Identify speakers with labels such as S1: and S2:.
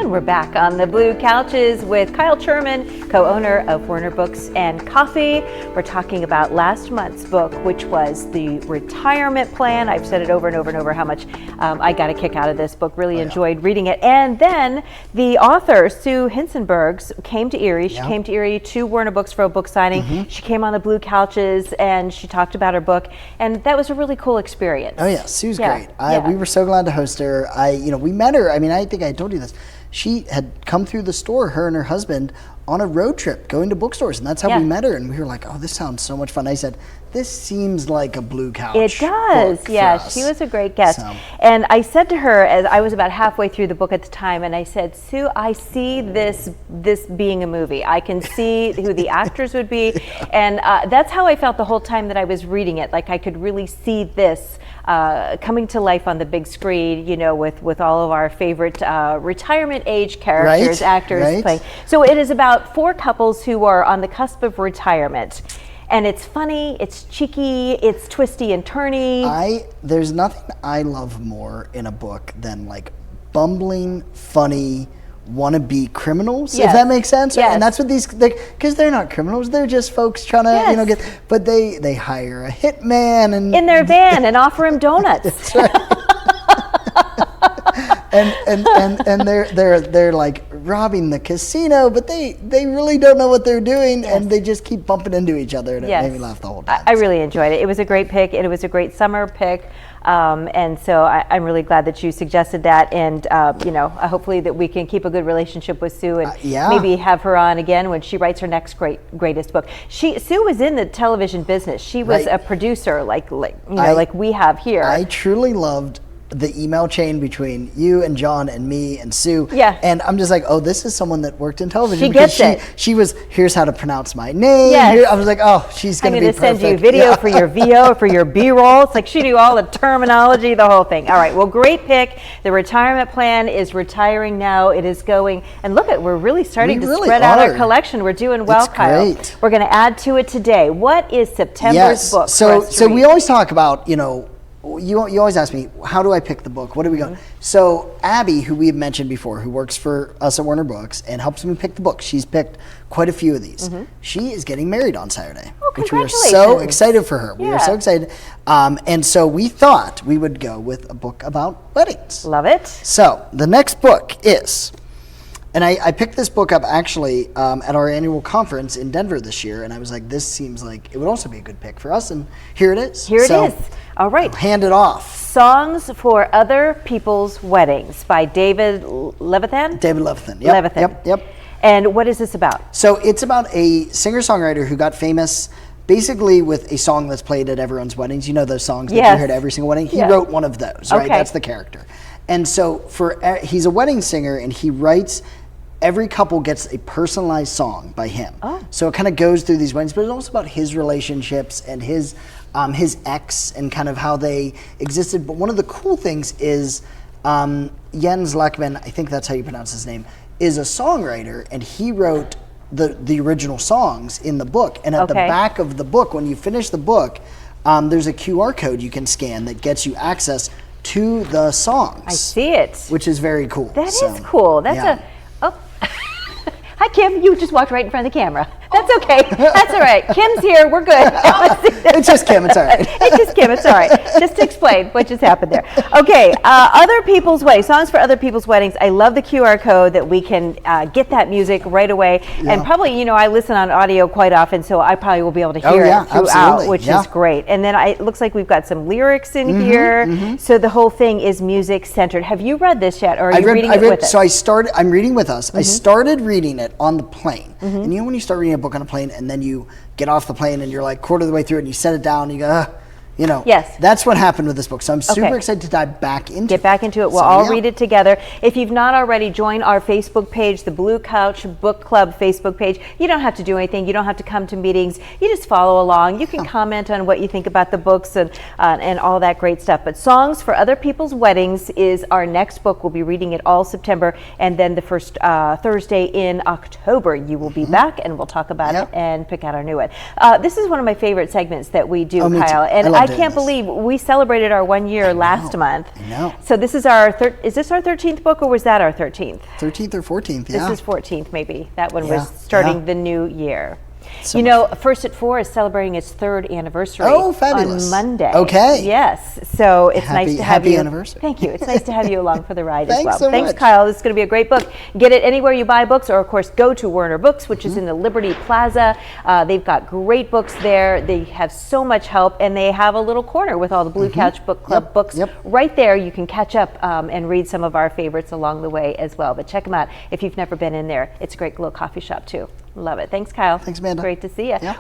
S1: And we're back on the blue couches with Kyle Sherman, co-owner of Werner Books and Coffee. We're talking about last month's book, which was The Retirement Plan. I've said it over and over and over how much I got a kick out of this book. Really enjoyed reading it. And then the author, Sue Hinsenberg, came to Erie. She came to Erie to Werner Books for a book signing. She came on the blue couches and she talked about her book. And that was a really cool experience.
S2: Oh yeah, Sue's great. We were so glad to host her. We met her. I mean, I think I told you this. She had come through the store, her and her husband, on a road trip going to bookstores, and that's how we met her. And we were like, "Oh, this sounds so much fun." I said, "This seems like a blue couch."
S1: It does. Yeah, she was a great guest. And I said to her, as I was about halfway through the book at the time, and I said, "Sue, I see this being a movie. I can see who the actors would be," and that's how I felt the whole time that I was reading it. Like I could really see this coming to life on the big screen, with all of our favorite retirement age characters, actors playing. So it is about 4 couples who are on the cusp of retirement. And it's funny, it's cheeky, it's twisty and turny.
S2: There's nothing I love more in a book than like bumbling, funny, wannabe criminals, if that makes sense. And that's what these, because they're not criminals, they're just folks trying to, but they hire a hitman and
S1: in their van and offer him donuts.
S2: That's right. and they're like robbing the casino, but they really don't know what they're doing, and they just keep bumping into each other, and it made me laugh the whole time.
S1: I really enjoyed it. It was a great pick, and it was a great summer pick. And so I'm really glad that you suggested that, and hopefully that we can keep a good relationship with Sue, and maybe have her on again when she writes her next greatest book. Sue was in the television business. She was a producer, like we have here.
S2: I truly loved the email chain between you and John and me and Sue. And I'm just like, oh, this is someone that worked in television.
S1: She gets it.
S2: She was, here's how to pronounce my name. I was like, oh, she's going to be perfect.
S1: I'm going to send you video for your VO, for your B-roll. It's like she knew all the terminology, the whole thing. All right, well, great pick. The Retirement Plan is retiring now. It is going, and look we're really starting to spread out our collection. We're doing well, Kyle.
S2: Great.
S1: We're going to add to it today. What is September's book?
S2: So we always talk about, you always ask me, how do I pick the book? What do we go? So Abby, who we have mentioned before, who works for us at Werner Books and helps me pick the book, she's picked quite a few of these. She is getting married on Saturday, which we are so excited for her. We are so excited. And so we thought we would go with a book about weddings.
S1: Love it.
S2: So the next book is, and I picked this book up actually at our annual conference in Denver this year, and I was like, this seems like it would also be a good pick for us, and here it is.
S1: Here it is. All right.
S2: I'll hand it off.
S1: Songs for Other People's Weddings by David Levithan?
S2: David Levithan. Yep.
S1: And what is this about?
S2: So it's about a singer-songwriter who got famous basically with a song that's played at everyone's weddings. You know those songs that you heard at every single wedding? He wrote one of those, right? That's the character. And so he's a wedding singer, and he writes, every couple gets a personalized song by him. So it kind of goes through these weddings, but it's also about his relationships and his ex and kind of how they existed. But one of the cool things is Jens Lekman, I think that's how you pronounce his name, is a songwriter, and he wrote the original songs in the book. And at the back of the book, when you finish the book, there's a QR code you can scan that gets you access to the songs.
S1: I see it.
S2: Which is very cool.
S1: That is cool. That's Hi, Kim. You just walked right in front of the camera. That's okay. That's all right. Kim's here. We're good.
S2: It's just Kim. It's all right.
S1: It's just Kim. It's all right. Just to explain what just happened there. Okay. Other people's weddings. Songs for other people's weddings. I love the QR code that we can get that music right away. And probably, I listen on audio quite often, so I probably will be able to hear it throughout, which is great. And then it looks like we've got some lyrics in here. So the whole thing is music centered. Have you read this yet, or are you reading it with us?
S2: So I'm reading with us. I started reading it on the plane. And when you start reading a book on a plane and then you get off the plane and you're like quarter of the way through it and you set it down and you go,
S1: Yes.
S2: That's what happened with this book. So I'm super excited to dive back into it.
S1: Get back into it. We'll all read it together. If you've not already, join our Facebook page, the Blue Couch Book Club Facebook page. You don't have to do anything. You don't have to come to meetings. You just follow along. You can comment on what you think about the books and all that great stuff. But Songs for Other People's Weddings is our next book. We'll be reading it all September, and then the first Thursday in October you will be back, and we'll talk about it and pick out our new one. This is one of my favorite segments that we do, Kyle. And I can't believe we celebrated our 1 year last month.
S2: I know.
S1: So this is our is this our 13th book, or was that our 13th?
S2: 13th or 14th, yeah.
S1: This is 14th, maybe. That one was starting the new year.
S2: So
S1: you know, First at Four is celebrating its 3rd anniversary
S2: fabulous.
S1: on Monday.
S2: Okay.
S1: Yes. So it's nice to have you.
S2: Happy anniversary.
S1: Thank you. It's nice to have you along for the ride as well.
S2: Thanks so much.
S1: Kyle. This is going to be a great book. Get it anywhere you buy books, or of course go to Werner Books, which is in the Liberty Plaza. They've got great books there. They have so much help, and they have a little corner with all the Blue Couch Book Club books. Right there, you can catch up and read some of our favorites along the way as well. But check them out if you've never been in there. It's a great little coffee shop too. Love it. Thanks, Kyle.
S2: Thanks, Amanda.
S1: Great to see you.
S2: Yep.